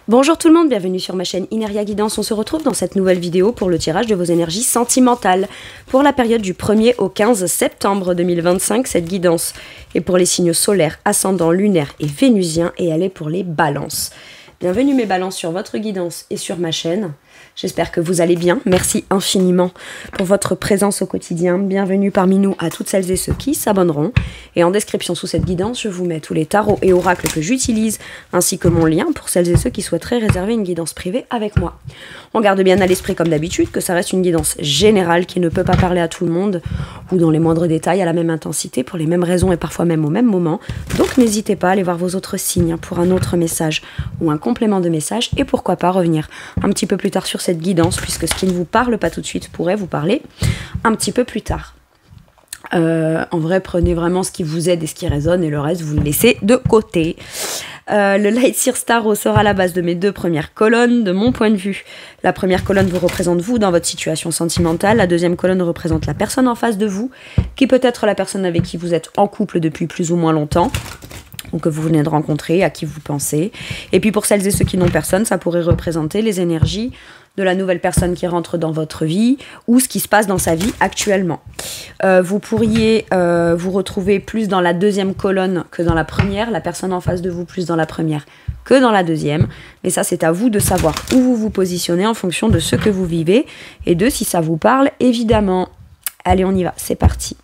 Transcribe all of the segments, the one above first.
Bonjour tout le monde, bienvenue sur ma chaîne Ineria Guidance. On se retrouve dans cette nouvelle vidéo pour le tirage de vos énergies sentimentales pour la période du 1er au 15 septembre 2025. Cette guidance est pour les signes solaires, ascendants, lunaires et vénusiens et elle est pour les balances. Bienvenue mes balances sur votre guidance et sur ma chaîne. J'espère que vous allez bien. Merci infiniment pour votre présence au quotidien. Bienvenue parmi nous à toutes celles et ceux qui s'abonneront. Et en description sous cette guidance, je vous mets tous les tarots et oracles que j'utilise, ainsi que mon lien pour celles et ceux qui souhaiteraient réserver une guidance privée avec moi. On garde bien à l'esprit comme d'habitude que ça reste une guidance générale qui ne peut pas parler à tout le monde ou dans les moindres détails à la même intensité pour les mêmes raisons et parfois même au même moment. Donc n'hésitez pas à aller voir vos autres signes pour un autre message ou un complément de message et pourquoi pas revenir un petit peu plus tard sur cette guidance puisque ce qui ne vous parle pas tout de suite pourrait vous parler un petit peu plus tard. En vrai, prenez vraiment ce qui vous aide et ce qui résonne et le reste, vous le laissez de côté. Le Light Seer Tarot sera la base de mes deux premières colonnes. De mon point de vue, la première colonne vous représente vous dans votre situation sentimentale. La deuxième colonne représente la personne en face de vous, qui peut être la personne avec qui vous êtes en couple depuis plus ou moins longtemps, ou que vous venez de rencontrer, à qui vous pensez. Et puis pour celles et ceux qui n'ont personne, ça pourrait représenter les énergies de la nouvelle personne qui rentre dans votre vie ou ce qui se passe dans sa vie actuellement. Vous pourriez vous retrouver plus dans la deuxième colonne que dans la première, la personne en face de vous plus dans la première que dans la deuxième. Mais ça, c'est à vous de savoir où vous vous positionnez en fonction de ce que vous vivez et de si ça vous parle, évidemment. Allez, on y va, c'est parti.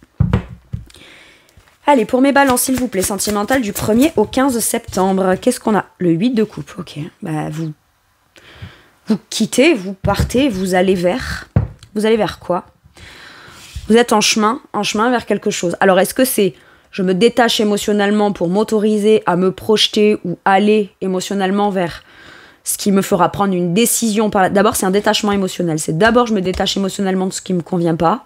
Allez, pour mes balances, s'il vous plaît, sentimentales du 1er au 15 septembre. Qu'est-ce qu'on a? Le 8 de coupe, ok. Bah, vous quittez, vous partez, vous allez vers quoi? Vous êtes en chemin vers quelque chose. Alors, est-ce que c'est je me détache émotionnellement pour m'autoriser à me projeter ou aller émotionnellement vers ce qui me fera prendre une décision D'abord, c'est un détachement émotionnel. C'est d'abord, je me détache émotionnellement de ce qui ne me convient pas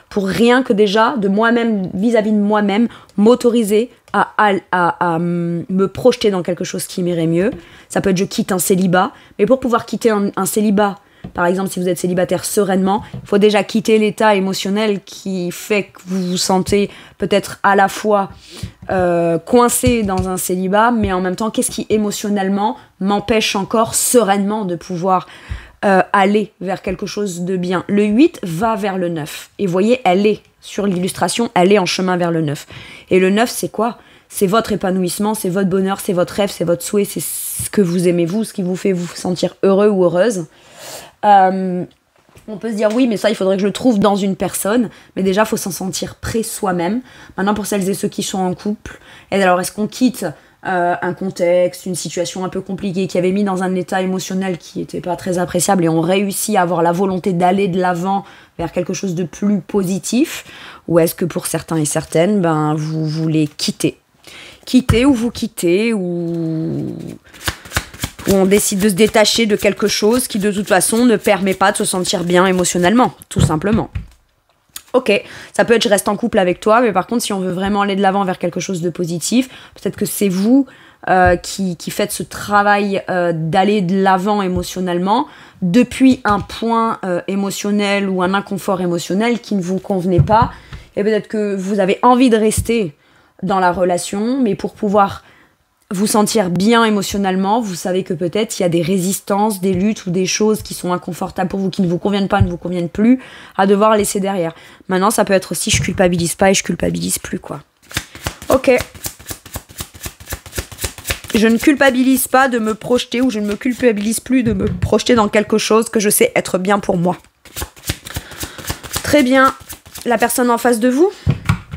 pour rien que déjà, de moi-même, vis-à-vis de moi-même, m'autoriser à me projeter dans quelque chose qui m'irait mieux. Ça peut être je quitte un célibat, mais pour pouvoir quitter un célibat, par exemple si vous êtes célibataire sereinement, il faut déjà quitter l'état émotionnel qui fait que vous vous sentez peut-être à la fois coincé dans un célibat, mais en même temps, qu'est-ce qui émotionnellement m'empêche encore sereinement de pouvoir aller vers quelque chose de bien. Le 8 va vers le 9. Et vous voyez, elle est, sur l'illustration, elle est en chemin vers le 9. Et le 9, c'est quoi? C'est votre épanouissement, c'est votre bonheur, c'est votre rêve, c'est votre souhait, c'est ce que vous aimez vous, ce qui vous fait vous sentir heureux ou heureuse. On peut se dire, oui, mais ça, il faudrait que je le trouve dans une personne. Mais déjà, il faut s'en sentir prêt soi-même. Maintenant, pour celles et ceux qui sont en couple, et alors, est-ce qu'on quitte un contexte, une situation un peu compliquée qui avait mis dans un état émotionnel qui n'était pas très appréciable et on réussit à avoir la volonté d'aller de l'avant vers quelque chose de plus positif, ou est-ce que pour certains et certaines, ben, vous voulez quitter ou vous quittez ou on décide de se détacher de quelque chose qui de toute façon ne permet pas de se sentir bien émotionnellement, tout simplement. Ok, ça peut être je reste en couple avec toi, mais par contre si on veut vraiment aller de l'avant vers quelque chose de positif, peut-être que c'est vous qui faites ce travail d'aller de l'avant émotionnellement depuis un point émotionnel ou un inconfort émotionnel qui ne vous convenait pas, et peut-être que vous avez envie de rester dans la relation, mais pour pouvoir vous sentir bien émotionnellement, vous savez que peut-être il y a des résistances, des luttes ou des choses qui sont inconfortables pour vous, qui ne vous conviennent pas, ne vous conviennent plus, à devoir laisser derrière. Maintenant, ça peut être aussi je culpabilise pas et je culpabilise plus, quoi. Ok. Je ne culpabilise pas de me projeter ou je ne me culpabilise plus de me projeter dans quelque chose que je sais être bien pour moi. Très bien. La personne en face de vous?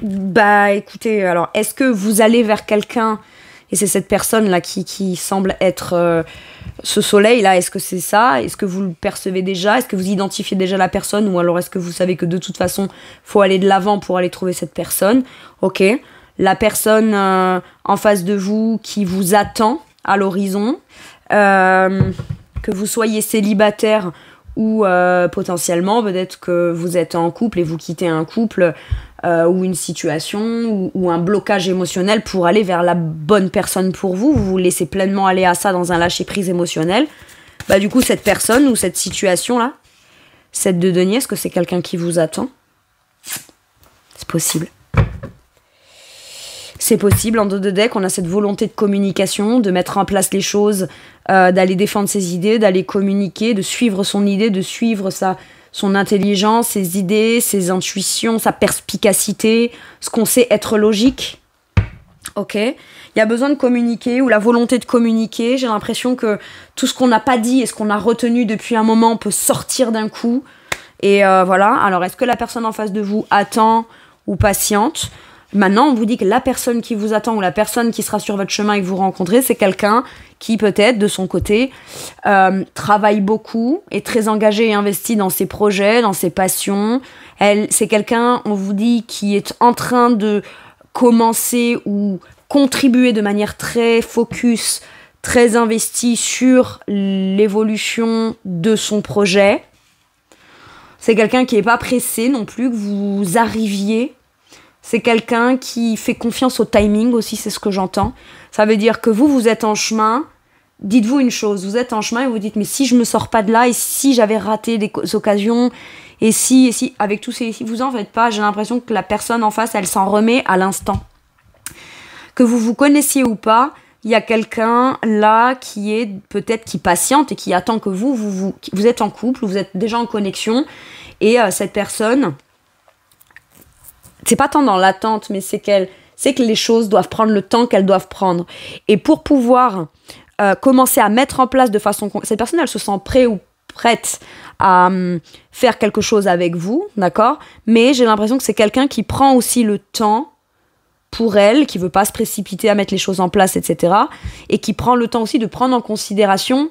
Bah écoutez, alors est-ce que vous allez vers quelqu'un et c'est cette personne-là qui semble être ce soleil-là? Est-ce que c'est ça? Est-ce que vous le percevez déjà? Est-ce que vous identifiez déjà la personne? Ou alors est-ce que vous savez que de toute façon, il faut aller de l'avant pour aller trouver cette personne? Ok. La personne en face de vous qui vous attend à l'horizon, que vous soyez célibataire ou potentiellement, peut-être que vous êtes en couple et vous quittez un couple ou une situation ou un blocage émotionnel pour aller vers la bonne personne pour vous. Vous vous laissez pleinement aller à ça dans un lâcher-prise émotionnel. Bah du coup, cette personne ou cette situation-là, cette de denier, est-ce que c'est quelqu'un qui vous attend? C'est possible. C'est possible, en dos de deck, on a cette volonté de communication, de mettre en place les choses, d'aller défendre ses idées, d'aller communiquer, de suivre son idée, de suivre son intelligence, ses idées, ses intuitions, sa perspicacité, ce qu'on sait être logique. Ok ? Il y a besoin de communiquer ou la volonté de communiquer. J'ai l'impression que tout ce qu'on n'a pas dit et ce qu'on a retenu depuis un moment peut sortir d'un coup. Et voilà. Alors, est-ce que la personne en face de vous attend ou patiente ? Maintenant, on vous dit que la personne qui vous attend ou la personne qui sera sur votre chemin et que vous rencontrez, c'est quelqu'un qui peut-être, de son côté, travaille beaucoup, est très engagé et investi dans ses projets, dans ses passions. C'est quelqu'un, on vous dit, qui est en train de commencer ou contribuer de manière très focus, très investie sur l'évolution de son projet. C'est quelqu'un qui n'est pas pressé non plus, que vous arriviez. C'est quelqu'un qui fait confiance au timing aussi, c'est ce que j'entends. Ça veut dire que vous êtes en chemin. Dites-vous une chose, vous êtes en chemin et vous dites, mais si je me sors pas de là, et si j'avais raté des occasions, et si, avec tous ces... Si vous en faites pas, j'ai l'impression que la personne en face, elle s'en remet à l'instant. Que vous vous connaissiez ou pas, il y a quelqu'un là qui est peut-être qui patiente et qui attend que vous êtes en couple, vous êtes déjà en connexion, et cette personne... C'est pas tant dans l'attente, mais c'est que les choses doivent prendre le temps qu'elles doivent prendre. Et pour pouvoir commencer à mettre en place de façon... Cette personne, elle se sent prête ou prête à faire quelque chose avec vous, d'accord ? Mais j'ai l'impression que c'est quelqu'un qui prend aussi le temps pour elle, qui veut pas se précipiter à mettre les choses en place, etc. Et qui prend le temps aussi de prendre en considération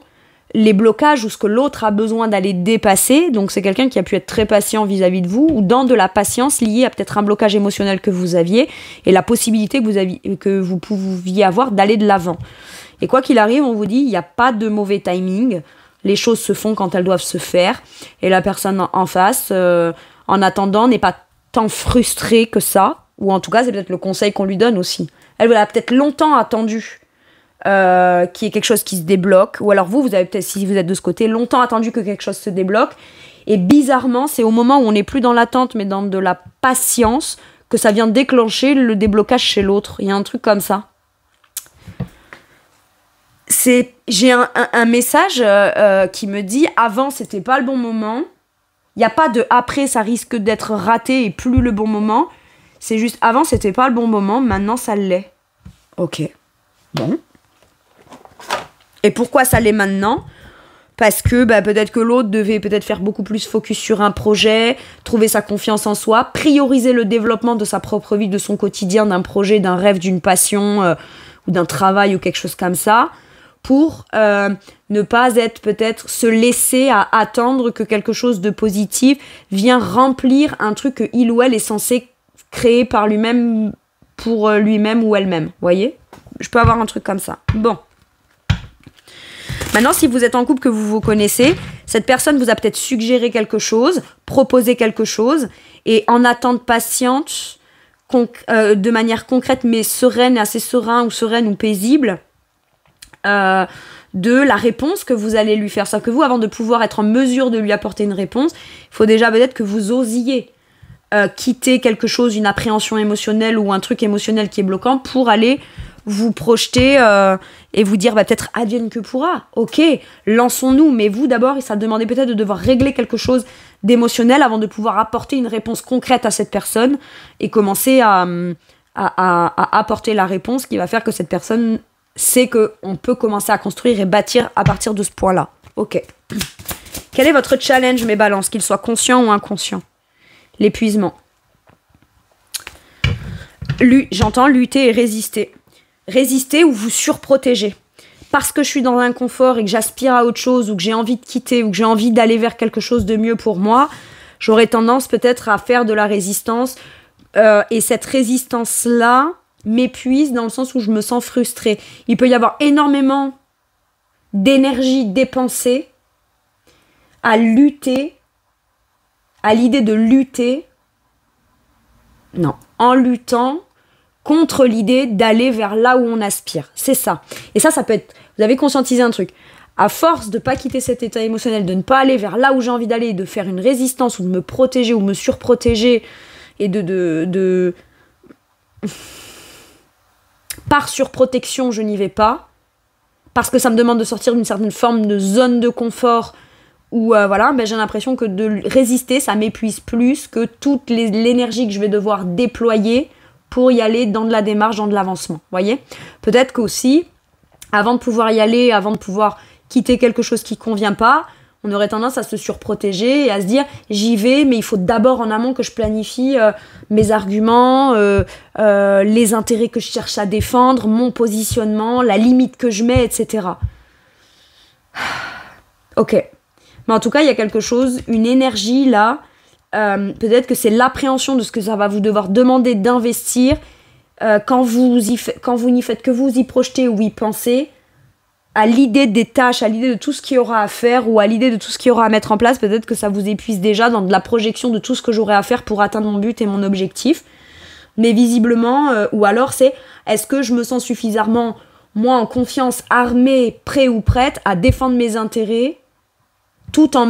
les blocages ou ce que l'autre a besoin d'aller dépasser. Donc c'est quelqu'un qui a pu être très patient vis-à-vis de vous, ou dans de la patience liée à peut-être un blocage émotionnel que vous aviez et la possibilité que vous pouviez avoir d'aller de l'avant. Et quoi qu'il arrive, on vous dit, il n'y a pas de mauvais timing, les choses se font quand elles doivent se faire, et la personne en face, en attendant, n'est pas tant frustrée que ça, ou en tout cas c'est peut-être le conseil qu'on lui donne aussi. Elle a peut-être longtemps attendu qu'il y ait quelque chose qui se débloque, ou alors vous avez peut-être, si vous êtes de ce côté, longtemps attendu que quelque chose se débloque, et bizarrement, c'est au moment où on n'est plus dans l'attente, mais dans de la patience, que ça vient déclencher le déblocage chez l'autre. Il y a un truc comme ça. J'ai un message qui me dit, avant, c'était pas le bon moment, il n'y a pas de après, ça risque d'être raté et plus le bon moment, c'est juste, avant, c'était pas le bon moment, maintenant, ça l'est. Ok. Bon. Et pourquoi ça l'est maintenant ? Parce que peut-être que l'autre devait peut-être faire beaucoup plus focus sur un projet, trouver sa confiance en soi, prioriser le développement de sa propre vie, de son quotidien, d'un projet, d'un rêve, d'une passion ou d'un travail ou quelque chose comme ça, pour ne pas être peut-être se laisser à attendre que quelque chose de positif vienne remplir un truc que il ou elle est censé créer par lui-même, pour lui-même ou elle-même. Vous voyez ? Je peux avoir un truc comme ça. Bon. Maintenant, si vous êtes en couple, que vous vous connaissez, cette personne vous a peut-être suggéré quelque chose, proposé quelque chose, et en attente patiente, de manière concrète, mais sereine, assez serein ou sereine ou paisible, de la réponse que vous allez lui faire. C'est-à-dire que vous, avant de pouvoir être en mesure de lui apporter une réponse, il faut déjà peut-être que vous osiez quitter quelque chose, une appréhension émotionnelle ou un truc émotionnel qui est bloquant, pour aller vous projeter et vous dire peut-être advienne que pourra. Ok, lançons-nous, mais vous d'abord, ça demandait peut-être de devoir régler quelque chose d'émotionnel avant de pouvoir apporter une réponse concrète à cette personne et commencer à apporter la réponse qui va faire que cette personne sait qu'on peut commencer à construire et bâtir à partir de ce point-là. Ok. Quel est votre challenge, mes balances, qu'il soit conscient ou inconscient ? L'épuisement. J'entends lutter et résister. Résister ou vous surprotéger. Parce que je suis dans l'inconfort et que j'aspire à autre chose, ou que j'ai envie de quitter, ou que j'ai envie d'aller vers quelque chose de mieux pour moi, j'aurais tendance peut-être à faire de la résistance. Et cette résistance-là m'épuise dans le sens où je me sens frustrée. Il peut y avoir énormément d'énergie dépensée à lutter, à l'idée de lutter, non, en luttant contre l'idée d'aller vers là où on aspire. C'est ça. Et ça peut être... Vous avez conscientisé un truc. À force de ne pas quitter cet état émotionnel, de ne pas aller vers là où j'ai envie d'aller, de faire une résistance ou de me protéger ou me surprotéger et de par surprotection, je n'y vais pas, parce que ça me demande de sortir d'une certaine forme de zone de confort, où voilà, ben, j'ai l'impression que de résister, ça m'épuise plus que toute l'énergie que je vais devoir déployer pour y aller dans de la démarche, dans de l'avancement. Voyez ? Peut-être qu'aussi, avant de pouvoir y aller, avant de pouvoir quitter quelque chose qui ne convient pas, on aurait tendance à se surprotéger et à se dire j'y vais, mais il faut d'abord en amont que je planifie mes arguments, les intérêts que je cherche à défendre, mon positionnement, la limite que je mets, etc. Ok. Mais en tout cas, il y a quelque chose, une énergie là, peut-être que c'est l'appréhension de ce que ça va vous devoir demander d'investir quand vous n'y faites que vous y projeter ou y penser, à l'idée des tâches, à l'idée de tout ce qu'il y aura à faire ou à l'idée de tout ce qu'il y aura à mettre en place, peut-être que ça vous épuise déjà dans de la projection de tout ce que j'aurai à faire pour atteindre mon but et mon objectif. Mais visiblement, ou alors c'est, est-ce que je me sens suffisamment, moi, en confiance, armée, prêt ou prête à défendre mes intérêts tout en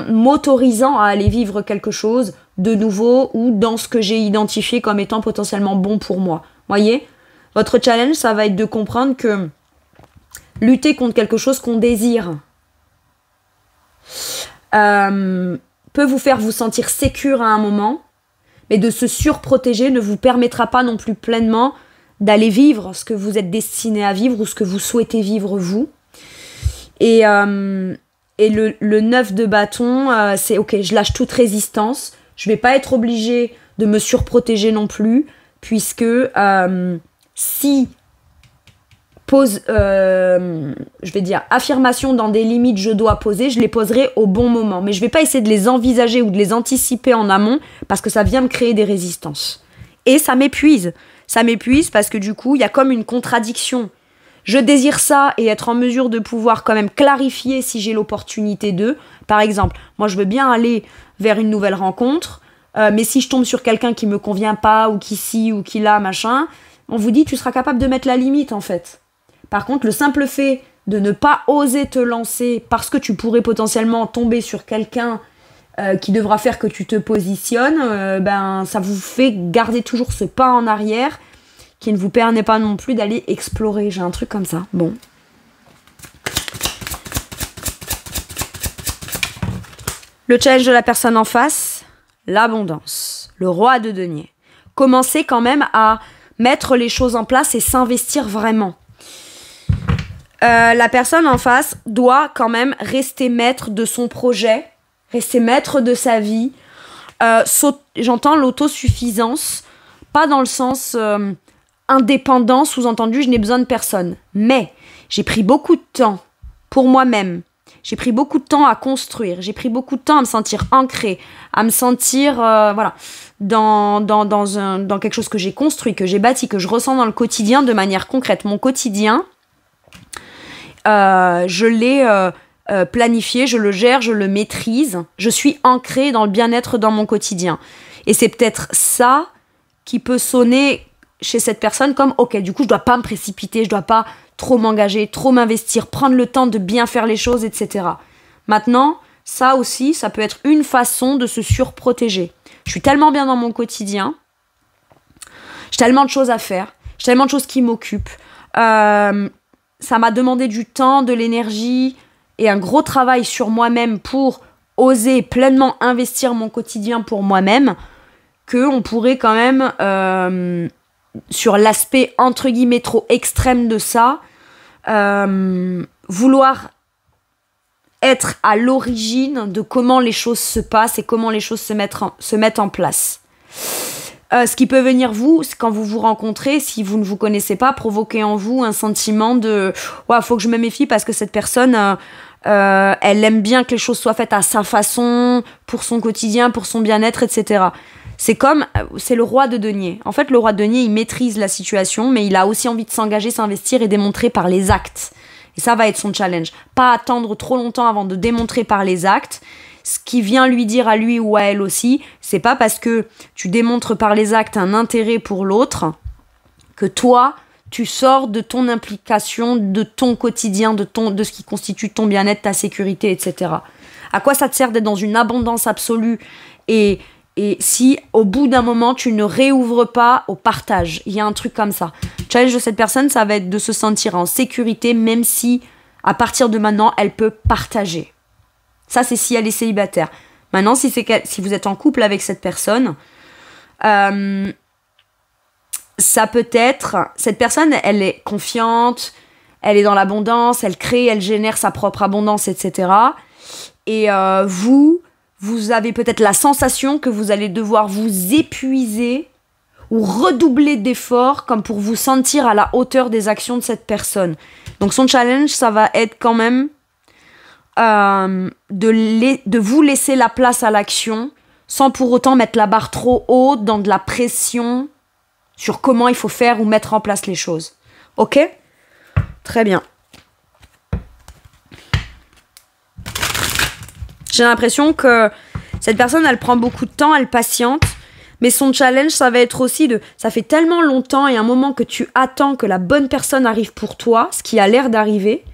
m'autorisant à aller vivre quelque chose de nouveau ou dans ce que j'ai identifié comme étant potentiellement bon pour moi. Voyez ? Votre challenge, ça va être de comprendre que lutter contre quelque chose qu'on désire peut vous faire vous sentir sécure à un moment, mais de se surprotéger ne vous permettra pas non plus pleinement d'aller vivre ce que vous êtes destiné à vivre ou ce que vous souhaitez vivre vous. Et le 9 de bâton, c'est ok, je lâche toute résistance, je vais pas être obligée de me surprotéger non plus, puisque si affirmation dans des limites je dois poser, je les poserai au bon moment. Mais je vais pas essayer de les envisager ou de les anticiper en amont parce que ça vient me créer des résistances. Et ça m'épuise. Ça m'épuise parce que du coup, il y a comme une contradiction. Je désire ça et être en mesure de pouvoir quand même clarifier si j'ai l'opportunité de. Par exemple, moi je veux bien aller vers une nouvelle rencontre, mais si je tombe sur quelqu'un qui me convient pas ou qui ci ou qui là, machin, on vous dit tu seras capable de mettre la limite en fait. Par contre, le simple fait de ne pas oser te lancer parce que tu pourrais potentiellement tomber sur quelqu'un qui devra faire que tu te positionnes, ça vous fait garder toujours ce pas en arrière qui ne vous permet pas non plus d'aller explorer. J'ai un truc comme ça. Bon. Le challenge de la personne en face, l'abondance, le roi de denier. Commencez quand même à mettre les choses en place et s'investir vraiment. La personne en face doit quand même rester maître de son projet, rester maître de sa vie. J'entends l'autosuffisance, pas dans le sens indépendant, sous-entendu, je n'ai besoin de personne. Mais j'ai pris beaucoup de temps pour moi-même. J'ai pris beaucoup de temps à construire. J'ai pris beaucoup de temps à me sentir ancrée, à me sentir dans quelque chose que j'ai construit, que j'ai bâti, que je ressens dans le quotidien de manière concrète. Mon quotidien, je l'ai planifié, je le gère, je le maîtrise. Je suis ancrée dans le bien-être dans mon quotidien. Et c'est peut-être ça qui peut sonner chez cette personne comme ok, du coup je dois pas me précipiter, je dois pas trop m'engager, trop m'investir, prendre le temps de bien faire les choses, etc. Maintenant, ça aussi, ça peut être une façon de se surprotéger. Je suis tellement bien dans mon quotidien, j'ai tellement de choses à faire, j'ai tellement de choses qui m'occupent, ça m'a demandé du temps, de l'énergie et un gros travail sur moi-même pour oser pleinement investir mon quotidien pour moi-même, qu'on pourrait quand même, sur l'aspect entre guillemets trop extrême de ça, vouloir être à l'origine de comment les choses se passent et comment les choses se mettent en place. Ce qui peut venir vous, quand vous vous rencontrez, si vous ne vous connaissez pas, provoquer en vous un sentiment de « ouais, faut que je me méfie parce que cette personne, elle aime bien que les choses soient faites à sa façon, pour son quotidien, pour son bien-être, etc. » C'est le roi de denier. En fait, le roi de denier, il maîtrise la situation, mais il a aussi envie de s'engager, s'investir et démontrer par les actes. Et ça va être son challenge. Pas attendre trop longtemps avant de démontrer par les actes. Ce qui vient lui dire à lui ou à elle aussi, c'est pas parce que tu démontres par les actes un intérêt pour l'autre que toi, tu sors de ton implication, de ton quotidien, de ce qui constitue ton bien-être, ta sécurité, etc. À quoi ça te sert d'être dans une abondance absolue et Et si au bout d'un moment, tu ne réouvres pas au partage, il y a un truc comme ça. Le challenge de cette personne, ça va être de se sentir en sécurité, même si à partir de maintenant, elle peut partager. Ça, c'est si elle est célibataire. Maintenant, si vous êtes en couple avec cette personne, ça peut être... Cette personne, elle est confiante, elle est dans l'abondance, elle crée, elle génère sa propre abondance, etc. Et vous avez peut-être la sensation que vous allez devoir vous épuiser ou redoubler d'efforts comme pour vous sentir à la hauteur des actions de cette personne. Donc son challenge, ça va être quand même de vous laisser la place à l'action sans pour autant mettre la barre trop haute dans de la pression sur comment il faut faire ou mettre en place les choses. Ok ? Très bien. J'ai l'impression que cette personne, elle prend beaucoup de temps, elle patiente, mais son challenge, ça va être aussi ça fait tellement longtemps et un moment que tu attends que la bonne personne arrive pour toi, ce qui a l'air d'arriver,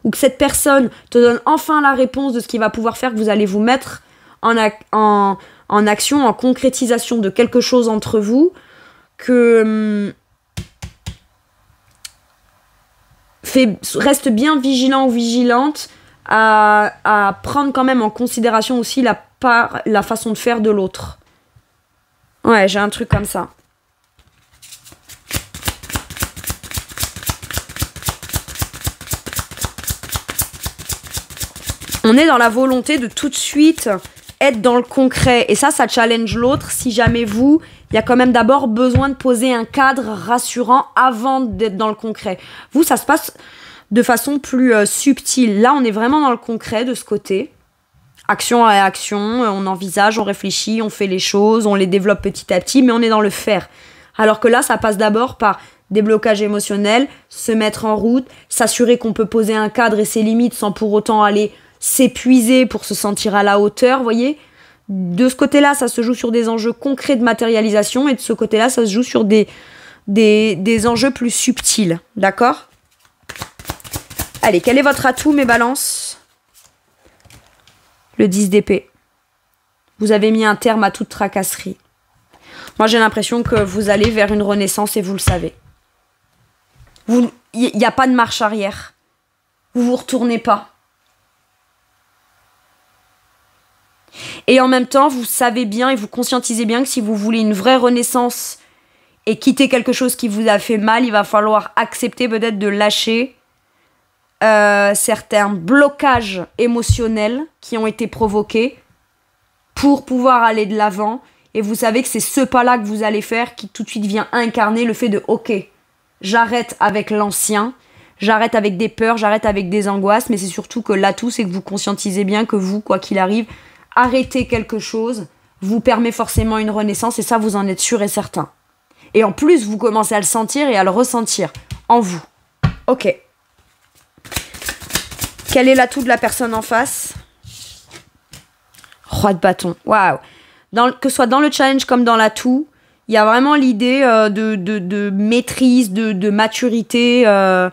ou que cette personne te donne enfin la réponse de ce qu'il va pouvoir faire, que vous allez vous mettre en action, en concrétisation de quelque chose entre vous, que reste bien vigilant ou vigilante à prendre quand même en considération aussi la façon de faire de l'autre. Ouais, j'ai un truc comme ça. On est dans la volonté de tout de suite être dans le concret. Et ça challenge l'autre. Si jamais il y a quand même d'abord besoin de poser un cadre rassurant avant d'être dans le concret. Vous, ça se passe de façon plus subtile. Là, on est vraiment dans le concret de ce côté. Action à action, on envisage, on réfléchit, on fait les choses, on les développe petit à petit, mais on est dans le faire. Alors que là, ça passe d'abord par déblocage émotionnel, se mettre en route, s'assurer qu'on peut poser un cadre et ses limites sans pour autant aller s'épuiser pour se sentir à la hauteur, vous voyez ? De ce côté-là, ça se joue sur des enjeux concrets de matérialisation, et de ce côté-là, ça se joue sur des enjeux plus subtils, d'accord ? Allez, quel est votre atout, mes balances ? Le 10 d'épée. Vous avez mis un terme à toute tracasserie. Moi, j'ai l'impression que vous allez vers une renaissance et vous le savez. Il n'y a pas de marche arrière. Vous vous retournez pas. Et en même temps, vous savez bien et vous conscientisez bien que si vous voulez une vraie renaissance et quitter quelque chose qui vous a fait mal, il va falloir accepter peut-être de lâcher certains blocages émotionnels qui ont été provoqués pour pouvoir aller de l'avant. Et vous savez que c'est ce pas-là que vous allez faire qui tout de suite vient incarner le fait de « Ok, j'arrête avec l'ancien, j'arrête avec des peurs, j'arrête avec des angoisses. » Mais c'est surtout que l'atout, c'est que vous conscientisez bien que vous, quoi qu'il arrive, arrêter quelque chose vous permet forcément une renaissance. Et ça, vous en êtes sûr et certain. Et en plus, vous commencez à le sentir et à le ressentir en vous. Ok. Quel est l'atout de la personne en face ? Roi de bâton. Waouh. Que ce soit dans le challenge comme dans l'atout, il y a vraiment l'idée de maîtrise, de maturité à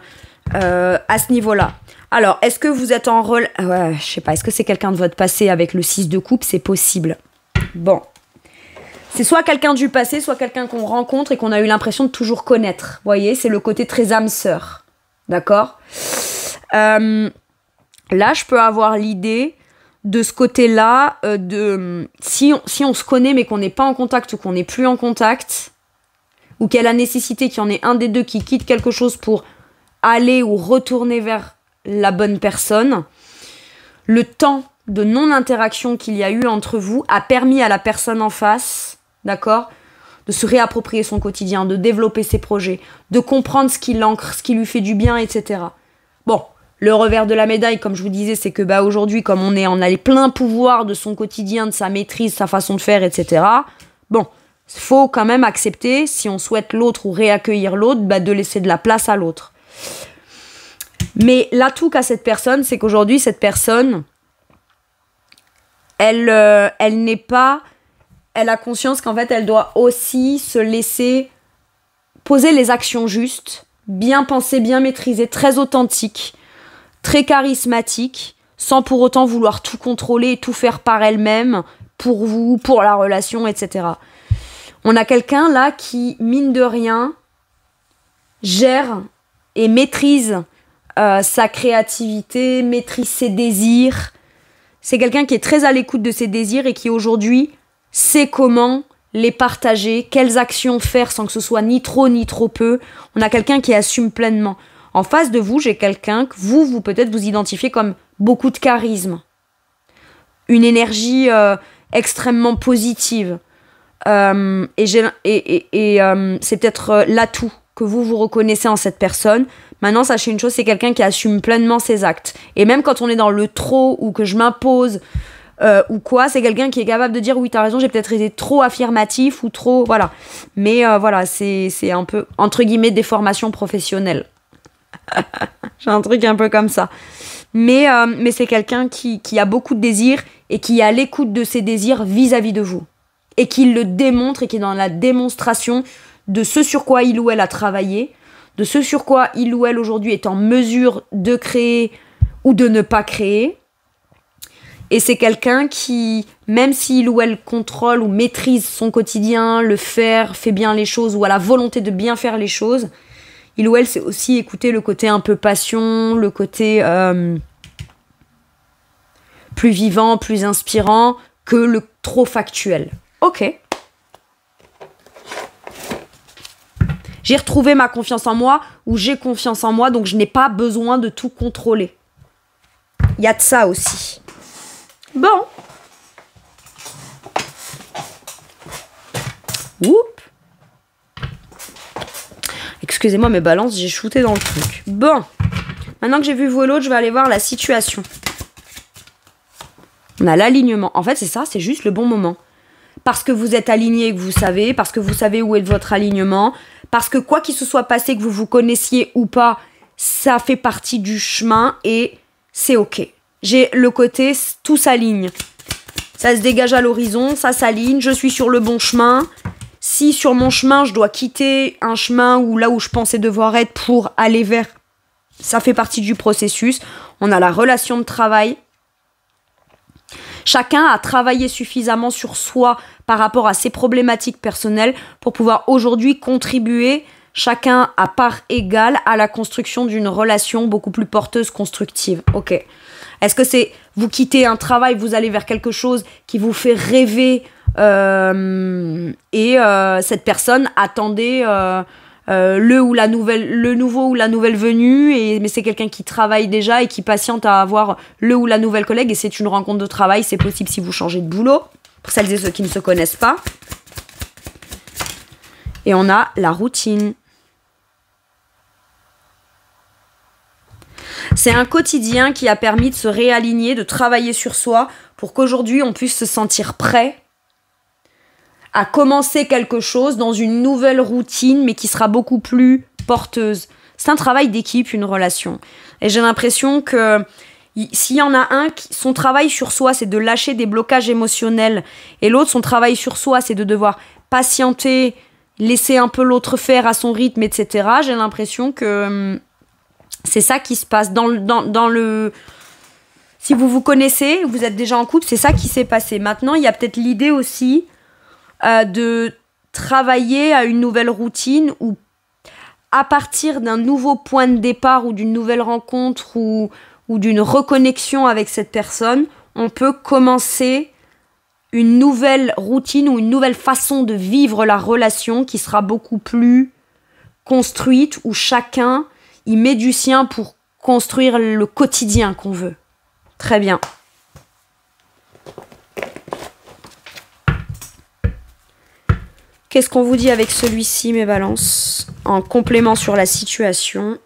ce niveau-là. Alors, est-ce que vous êtes en rôle... Ouais, je sais pas, est-ce que c'est quelqu'un de votre passé avec le 6 de coupe ? C'est possible. Bon. C'est soit quelqu'un du passé, soit quelqu'un qu'on rencontre et qu'on a eu l'impression de toujours connaître. Vous voyez, c'est le côté très âme sœur. D'accord ? Là, je peux avoir l'idée de ce côté-là, si on se connaît mais qu'on n'est pas en contact ou qu'on n'est plus en contact, ou qu'il y a la nécessité qu'il y en ait un des deux qui quitte quelque chose pour aller ou retourner vers la bonne personne, le temps de non-interaction qu'il y a eu entre vous a permis à la personne en face, d'accord, de se réapproprier son quotidien, de développer ses projets, de comprendre ce qui l'ancre, ce qui lui fait du bien, etc. Bon, le revers de la médaille, comme je vous disais, c'est que aujourd'hui, comme on a les pleins pouvoirs de son quotidien, de sa maîtrise, sa façon de faire, etc. Bon, il faut quand même accepter, si on souhaite l'autre ou réaccueillir l'autre, de laisser de la place à l'autre. Mais l'atout qu'a cette personne, c'est qu'aujourd'hui, cette personne, elle a conscience qu'en fait, elle doit aussi se laisser poser les actions justes, bien penser, bien maîtriser, très authentique, très charismatique, sans pour autant vouloir tout contrôler et tout faire par elle-même, pour vous, pour la relation, etc. On a quelqu'un là qui, mine de rien, gère et maîtrise sa créativité, maîtrise ses désirs. C'est quelqu'un qui est très à l'écoute de ses désirs et qui aujourd'hui sait comment les partager, quelles actions faire sans que ce soit ni trop ni trop peu. On a quelqu'un qui assume pleinement. En face de vous, j'ai quelqu'un que vous peut-être vous identifiez comme beaucoup de charisme. Une énergie extrêmement positive. Et c'est peut-être l'atout que vous reconnaissez en cette personne. Maintenant, sachez une chose, c'est quelqu'un qui assume pleinement ses actes. Et même quand on est dans le trop ou que je m'impose ou quoi, c'est quelqu'un qui est capable de dire oui, t'as raison, j'ai peut-être été trop affirmatif ou trop... Voilà. Mais voilà, c'est un peu, entre guillemets, des formations professionnelles. J'ai un truc un peu comme ça. Mais c'est quelqu'un qui a beaucoup de désirs et qui est à l'écoute de ses désirs vis-à-vis de vous. Et qui le démontre et qui est dans la démonstration de ce sur quoi il ou elle a travaillé, de ce sur quoi il ou elle aujourd'hui est en mesure de créer ou de ne pas créer. Et c'est quelqu'un qui, même s'il ou elle contrôle ou maîtrise son quotidien, le faire, fait bien les choses ou a la volonté de bien faire les choses, il ou elle sait aussi écouter le côté un peu passion, le côté plus vivant, plus inspirant que le trop factuel. Ok. J'ai retrouvé ma confiance en moi ou j'ai confiance en moi, donc je n'ai pas besoin de tout contrôler. Il y a de ça aussi. Bon. Oups. Excusez-moi, mes balances, j'ai shooté dans le truc. Bon. Maintenant que j'ai vu vous et l'autre, je vais aller voir la situation. On a l'alignement. En fait, c'est ça, c'est juste le bon moment. Parce que vous êtes aligné et que vous savez, parce que vous savez où est votre alignement, parce que quoi qu'il se soit passé, que vous vous connaissiez ou pas, ça fait partie du chemin et c'est ok. J'ai le côté, tout s'aligne. Ça se dégage à l'horizon, ça s'aligne, je suis sur le bon chemin. Si sur mon chemin, je dois quitter un chemin ou là où je pensais devoir être pour aller vers, ça fait partie du processus. On a la relation de travail. Chacun a travaillé suffisamment sur soi par rapport à ses problématiques personnelles pour pouvoir aujourd'hui contribuer chacun à part égale à la construction d'une relation beaucoup plus porteuse, constructive. Ok. Est-ce que c'est vous quittez un travail, vous allez vers quelque chose qui vous fait rêver et cette personne attendait le nouveau ou la nouvelle venue, mais c'est quelqu'un qui travaille déjà et qui patiente à avoir le ou la nouvelle collègue et c'est une rencontre de travail, c'est possible si vous changez de boulot, pour celles et ceux qui ne se connaissent pas. Et on a la routine. C'est un quotidien qui a permis de se réaligner, de travailler sur soi pour qu'aujourd'hui on puisse se sentir prêt à commencer quelque chose dans une nouvelle routine, mais qui sera beaucoup plus porteuse. C'est un travail d'équipe, une relation. Et j'ai l'impression que s'il y en a un, son travail sur soi, c'est de lâcher des blocages émotionnels, et l'autre, son travail sur soi, c'est de devoir patienter, laisser un peu l'autre faire à son rythme, etc. J'ai l'impression que c'est ça qui se passe dans le... Si vous vous connaissez, vous êtes déjà en couple, c'est ça qui s'est passé. Maintenant, il y a peut-être l'idée aussi de travailler à une nouvelle routine où à partir d'un nouveau point de départ ou d'une nouvelle rencontre ou d'une reconnexion avec cette personne, on peut commencer une nouvelle routine ou une nouvelle façon de vivre la relation qui sera beaucoup plus construite, où chacun y met du sien pour construire le quotidien qu'on veut. Très bien. Qu'est-ce qu'on vous dit avec celui-ci, mes balances? En complément sur la situation,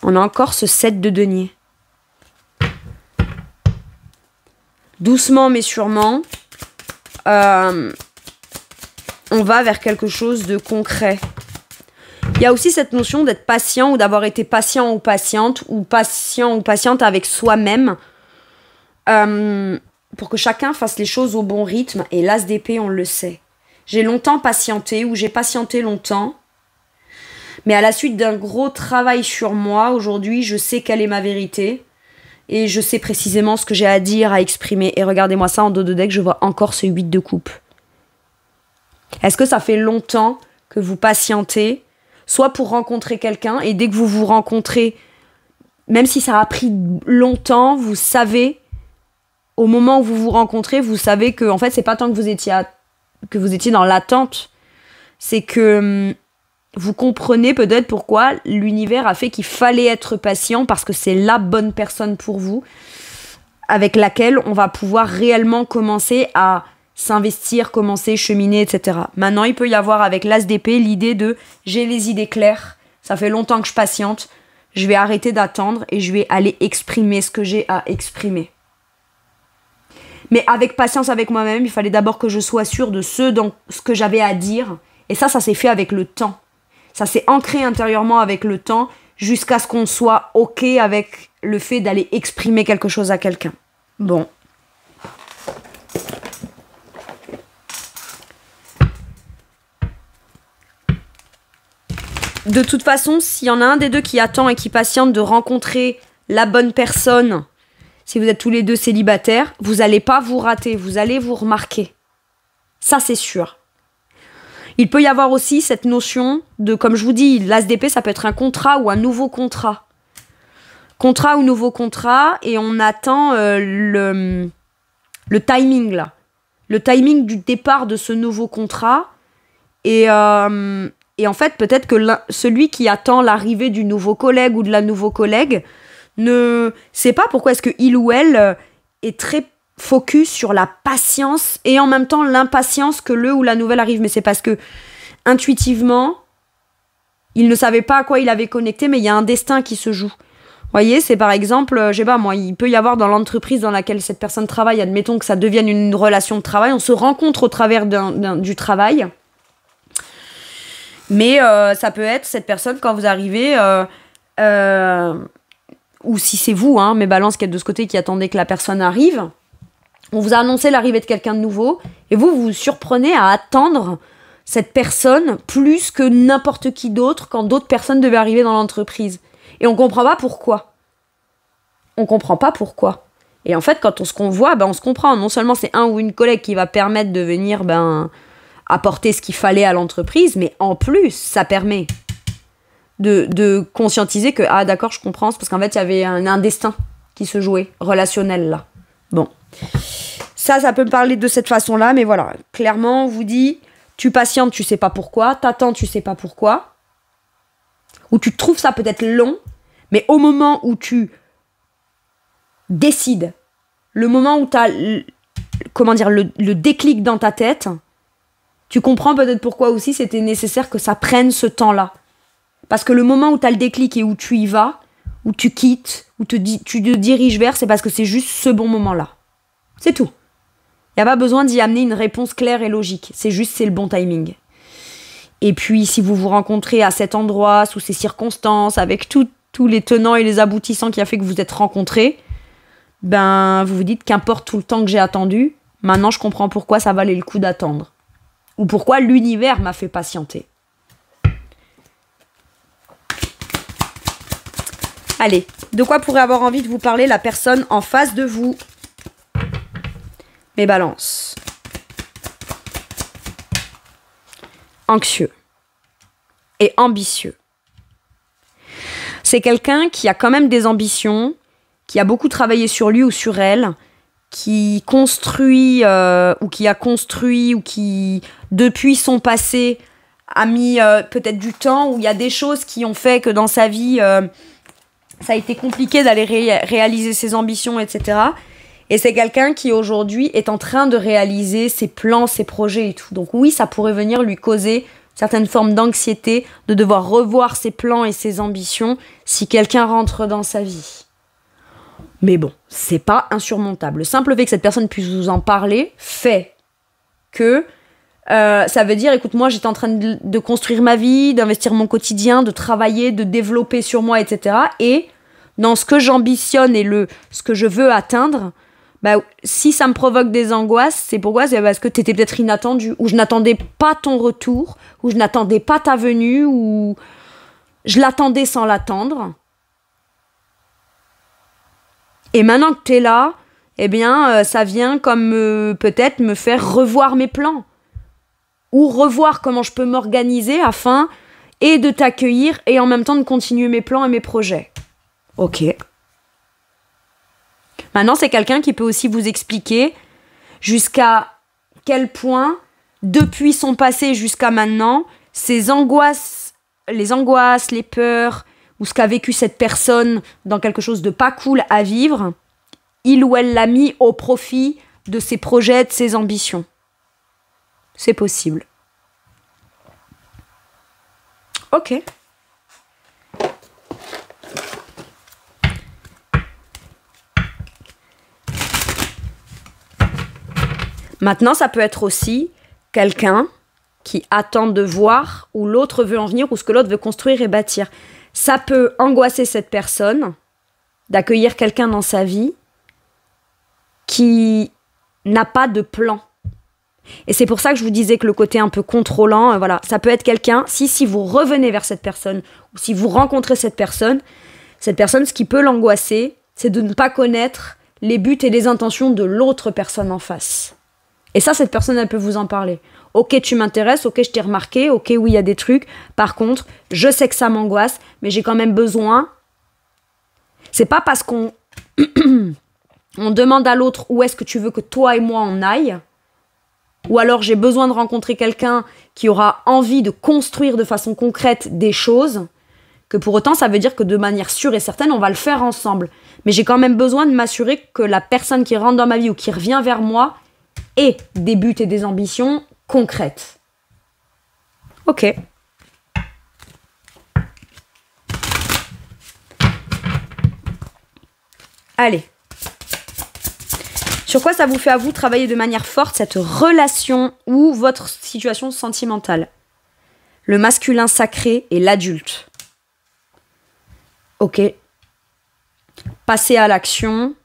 on a encore ce 7 de denier. Doucement mais sûrement, on va vers quelque chose de concret. Il y a aussi cette notion d'être patient ou d'avoir été patient ou patiente ou patient ou patiente avec soi-même. Pour que chacun fasse les choses au bon rythme. Et l'as d'épée, on le sait. J'ai longtemps patienté, ou j'ai patienté longtemps. Mais à la suite d'un gros travail sur moi, aujourd'hui, je sais quelle est ma vérité. et je sais précisément ce que j'ai à dire, à exprimer. Et regardez-moi ça en dos de deck, je vois encore ce 8 de coupe. Est-ce que ça fait longtemps que vous patientez, soit pour rencontrer quelqu'un, et dès que vous vous rencontrez, même si ça a pris longtemps, vous savez, au moment où vous vous rencontrez, vous savez que en fait, c'est pas tant que vous étiez dans l'attente, c'est que vous comprenez peut-être pourquoi l'univers a fait qu'il fallait être patient, parce que c'est la bonne personne pour vous, avec laquelle on va pouvoir réellement commencer à s'investir, commencer, cheminer, etc. Maintenant, il peut y avoir avec l'as d'épée l'idée de « j'ai les idées claires, ça fait longtemps que je patiente, je vais arrêter d'attendre et je vais aller exprimer ce que j'ai à exprimer. » Mais avec patience avec moi-même, il fallait d'abord que je sois sûre de ce que j'avais à dire. Et ça s'est fait avec le temps. Ça s'est ancré intérieurement avec le temps jusqu'à ce qu'on soit OK avec le fait d'aller exprimer quelque chose à quelqu'un. Bon. De toute façon, s'il y en a un des deux qui attend et qui patiente de rencontrer la bonne personne, si vous êtes tous les deux célibataires, vous n'allez pas vous rater, vous allez vous remarquer. Ça, c'est sûr. Il peut y avoir aussi cette notion de, comme je vous dis, l'as d'épée, ça peut être un contrat ou un nouveau contrat. Contrat ou nouveau contrat, et on attend le timing, là. Le timing du départ de ce nouveau contrat. Et en fait, peut-être que celui qui attend l'arrivée du nouveau collègue ou de la nouveau collègue ne sait pas pourquoi est-ce que il ou elle est très focus sur la patience et en même temps l'impatience que le ou la nouvelle arrive. Mais c'est parce que intuitivement, il ne savait pas à quoi il avait connecté, mais il y a un destin qui se joue. Vous voyez, c'est par exemple, je sais pas moi, il peut y avoir dans l'entreprise dans laquelle cette personne travaille, admettons que ça devienne une relation de travail, on se rencontre au travers du travail. Mais ça peut être cette personne quand vous arrivez, ou si c'est vous, hein, mes balances qui êtes de ce côté qui attendez que la personne arrive, on vous a annoncé l'arrivée de quelqu'un de nouveau, et vous vous surprenez à attendre cette personne plus que n'importe qui d'autre quand d'autres personnes devaient arriver dans l'entreprise. Et on comprend pas pourquoi. On comprend pas pourquoi. Et en fait, quand on se convoit, on se comprend. Non seulement c'est un ou une collègue qui va permettre de venir apporter ce qu'il fallait à l'entreprise, mais en plus, ça permet de conscientiser que, ah d'accord, je comprends, c'est parce qu'en fait, il y avait un destin qui se jouait, relationnel, là. Bon. Ça peut me parler de cette façon-là, mais voilà. Clairement, on vous dit, tu patientes, tu sais pas pourquoi, t'attends, tu sais pas pourquoi, ou tu trouves ça peut-être long, mais au moment où tu décides, le moment où t'as, le déclic dans ta tête, tu comprends peut-être pourquoi aussi c'était nécessaire que ça prenne ce temps-là. Parce que le moment où tu as le déclic et où tu y vas, où tu quittes, où tu te diriges vers, c'est parce que c'est juste ce bon moment-là. C'est tout. Il n'y a pas besoin d'y amener une réponse claire et logique. C'est le bon timing. Et puis, si vous vous rencontrez à cet endroit, sous ces circonstances, avec tous les tenants et les aboutissants qui a fait que vous êtes rencontrés, vous vous dites qu'importe tout le temps que j'ai attendu, maintenant je comprends pourquoi ça valait le coup d'attendre. Ou pourquoi l'univers m'a fait patienter. Allez, de quoi pourrait avoir envie de vous parler la personne en face de vous? Mes balances. Anxieux et ambitieux. C'est quelqu'un qui a quand même des ambitions, qui a beaucoup travaillé sur lui ou sur elle, qui construit ou qui a construit ou qui, depuis son passé, a mis peut-être du temps, où il y a des choses qui ont fait que dans sa vie, ça a été compliqué d'aller réaliser ses ambitions, etc. Et c'est quelqu'un qui aujourd'hui est en train de réaliser ses plans, ses projets et tout. Donc oui, ça pourrait venir lui causer certaines formes d'anxiété de devoir revoir ses plans et ses ambitions si quelqu'un rentre dans sa vie. Mais bon, c'est pas insurmontable. Le simple fait que cette personne puisse vous en parler fait que ça veut dire, écoute, moi j'étais en train de construire ma vie, d'investir mon quotidien, de travailler, de développer sur moi, etc. Et dans ce que j'ambitionne et ce que je veux atteindre, si ça me provoque des angoisses, c'est pourquoi? C'est parce que t'étais peut-être inattendu, ou je n'attendais pas ton retour, ou je n'attendais pas ta venue, ou je l'attendais sans l'attendre. Et maintenant que tu es là, eh bien, ça vient comme peut-être me faire revoir mes plans. Ou revoir comment je peux m'organiser afin et de t'accueillir et en même temps de continuer mes plans et mes projets. Ok. Maintenant, c'est quelqu'un qui peut aussi vous expliquer jusqu'à quel point, depuis son passé jusqu'à maintenant, ses angoisses, les peurs, ou ce qu'a vécu cette personne dans quelque chose de pas cool à vivre, il ou elle l'a mis au profit de ses projets, de ses ambitions. C'est possible. Ok. Maintenant, ça peut être aussi quelqu'un qui attend de voir où l'autre veut en venir, ou ce que l'autre veut construire et bâtir. Ça peut angoisser cette personne d'accueillir quelqu'un dans sa vie qui n'a pas de plan. Et c'est pour ça que je vous disais que le côté un peu contrôlant, voilà, ça peut être quelqu'un, si vous revenez vers cette personne, ou si vous rencontrez cette personne, ce qui peut l'angoisser, c'est de ne pas connaître les buts et les intentions de l'autre personne en face. Et ça, cette personne, elle peut vous en parler. Ok, tu m'intéresses, ok, je t'ai remarqué, ok, oui, il y a des trucs. Par contre, je sais que ça m'angoisse, mais j'ai quand même besoin. C'est pas parce qu'on on demande à l'autre où est-ce que tu veux que toi et moi on aille, ou alors j'ai besoin de rencontrer quelqu'un qui aura envie de construire de façon concrète des choses, que pour autant ça veut dire que de manière sûre et certaine on va le faire ensemble. Mais j'ai quand même besoin de m'assurer que la personne qui rentre dans ma vie ou qui revient vers moi ait des buts et des ambitions concrètes. Ok. Allez. Sur quoi ça vous fait à vous travailler de manière forte cette relation ou votre situation sentimentale? Le masculin sacré et l'adulte. Ok. Passer à l'action.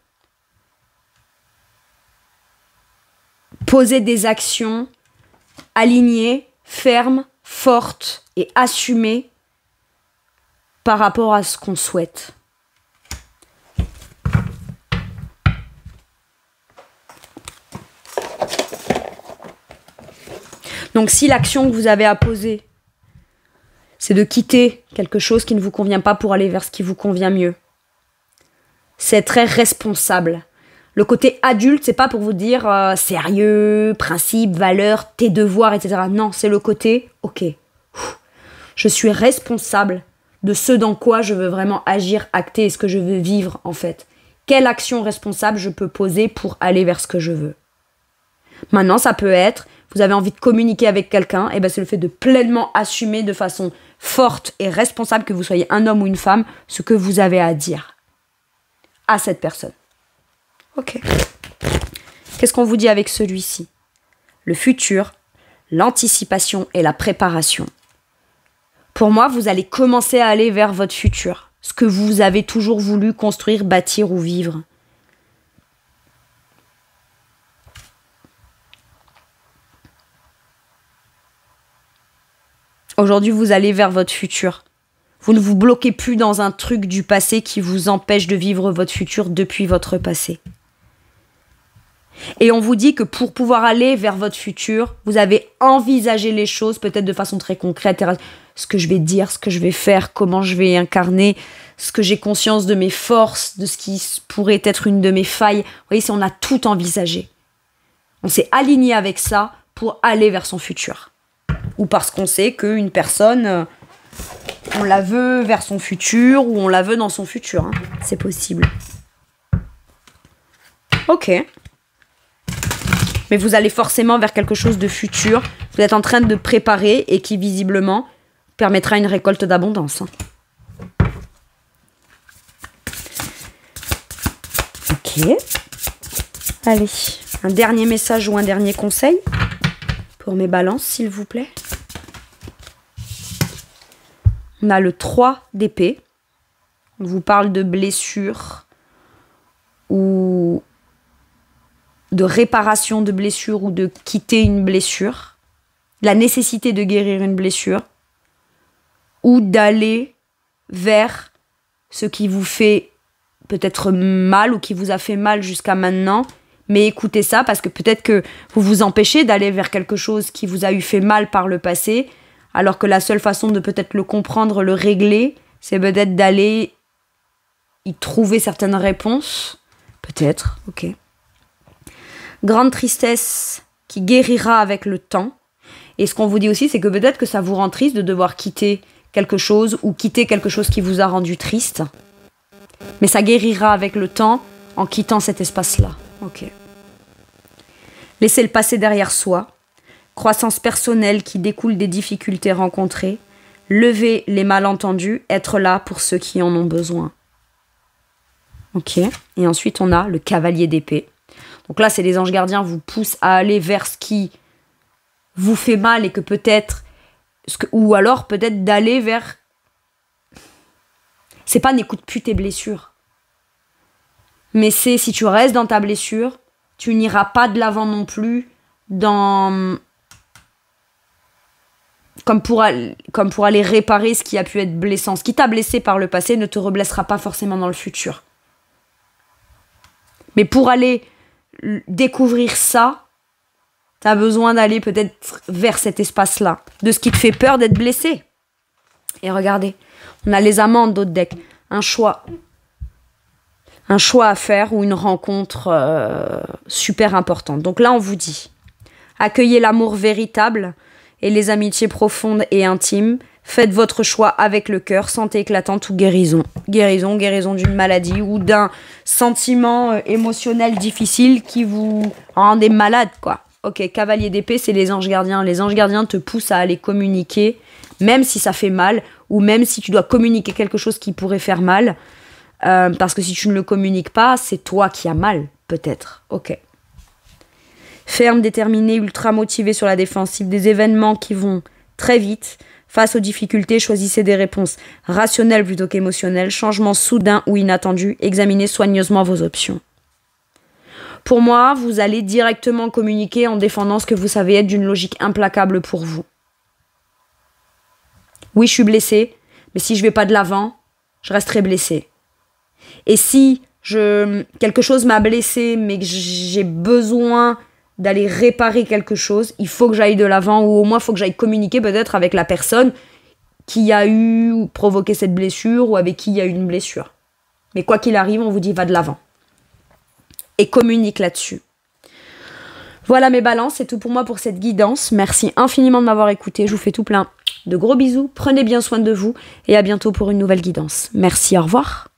Poser des actions alignées, fermes, fortes et assumées par rapport à ce qu'on souhaite. Donc si l'action que vous avez à poser, c'est de quitter quelque chose qui ne vous convient pas pour aller vers ce qui vous convient mieux, c'est très responsable. Le côté adulte, c'est pas pour vous dire sérieux, principe, valeur, tes devoirs, etc. Non, c'est le côté, ok, je suis responsable de ce dans quoi je veux vraiment agir, acter et ce que je veux vivre en fait. Quelle action responsable je peux poser pour aller vers ce que je veux? Maintenant, ça peut être, vous avez envie de communiquer avec quelqu'un, et ben c'est le fait de pleinement assumer de façon forte et responsable, que vous soyez un homme ou une femme, ce que vous avez à dire à cette personne. Ok. Qu'est-ce qu'on vous dit avec celui-ci? Le futur, l'anticipation et la préparation. Pour moi, vous allez commencer à aller vers votre futur, ce que vous avez toujours voulu construire, bâtir ou vivre. Aujourd'hui, vous allez vers votre futur. Vous ne vous bloquez plus dans un truc du passé qui vous empêche de vivre votre futur depuis votre passé. Et on vous dit que pour pouvoir aller vers votre futur, vous avez envisagé les choses peut-être de façon très concrète. Ce que je vais dire, ce que je vais faire, comment je vais incarner, ce que j'ai conscience de mes forces, de ce qui pourrait être une de mes failles. Vous voyez, on a tout envisagé. On s'est aligné avec ça pour aller vers son futur. Ou parce qu'on sait qu'une personne, on la veut vers son futur ou on la veut dans son futur. Hein. C'est possible. Ok. Mais vous allez forcément vers quelque chose de futur. Vous êtes en train de préparer et qui visiblement permettra une récolte d'abondance. Hein. Ok. Allez, un dernier message ou un dernier conseil pour mes balances, s'il vous plaît. On a le 3 d'épée. On vous parle de blessures ou de réparation de blessures ou de quitter une blessure. La nécessité de guérir une blessure ou d'aller vers ce qui vous fait peut-être mal ou qui vous a fait mal jusqu'à maintenant. Mais écoutez ça parce que peut-être que vous vous empêchez d'aller vers quelque chose qui vous a eu fait mal par le passé, alors que la seule façon de peut-être le comprendre, le régler, c'est peut-être d'aller y trouver certaines réponses. Peut-être, ok. Grande tristesse qui guérira avec le temps. Et ce qu'on vous dit aussi, c'est que peut-être que ça vous rend triste de devoir quitter quelque chose ou quitter quelque chose qui vous a rendu triste. Mais ça guérira avec le temps en quittant cet espace-là. Ok. Laissez le passé derrière soi. Croissance personnelle qui découle des difficultés rencontrées. Lever les malentendus. Être là pour ceux qui en ont besoin. Ok. Et ensuite, on a le cavalier d'épée. Donc là, c'est les anges gardiens vous poussent à aller vers ce qui vous fait mal et que peut-être... Ou alors peut-être d'aller vers... C'est pas n'écoute plus tes blessures. Mais c'est si tu restes dans ta blessure, tu n'iras pas de l'avant non plus dans... Comme pour aller réparer ce qui a pu être blessant. Ce qui t'a blessé par le passé ne te reblessera pas forcément dans le futur. Mais pour aller découvrir ça, t'as besoin d'aller peut-être vers cet espace-là, de ce qui te fait peur d'être blessé. Et regardez, on a les amantes d'autres decks. Un choix à faire ou une rencontre super importante. Donc là, on vous dit, accueillez l'amour véritable et les amitiés profondes et intimes. Faites votre choix avec le cœur, santé éclatante ou guérison. Guérison d'une maladie ou d'un sentiment émotionnel difficile qui vous rendait malade, quoi. Ok, cavalier d'épée, c'est les anges gardiens. Les anges gardiens te poussent à aller communiquer, même si ça fait mal, ou même si tu dois communiquer quelque chose qui pourrait faire mal. Parce que si tu ne le communiques pas, c'est toi qui as mal, peut-être. Ok. Ferme, déterminé, ultra motivé sur la défensive. Des événements qui vont très vite. Face aux difficultés, choisissez des réponses rationnelles plutôt qu'émotionnelles. Changement soudain ou inattendu. Examinez soigneusement vos options. Pour moi, vous allez directement communiquer en défendant ce que vous savez être d'une logique implacable pour vous. Oui, je suis blessée, mais si je vais pas de l'avant, je resterai blessée. Et si quelque chose m'a blessée, mais que j'ai besoin d'aller réparer quelque chose, il faut que j'aille de l'avant, ou au moins il faut que j'aille communiquer peut-être avec la personne qui a eu ou provoqué cette blessure, ou avec qui il y a eu une blessure. Mais quoi qu'il arrive, on vous dit va de l'avant. Et communique là-dessus. Voilà mes balances, c'est tout pour moi pour cette guidance. Merci infiniment de m'avoir écouté, je vous fais tout plein de gros bisous, prenez bien soin de vous, et à bientôt pour une nouvelle guidance. Merci, au revoir.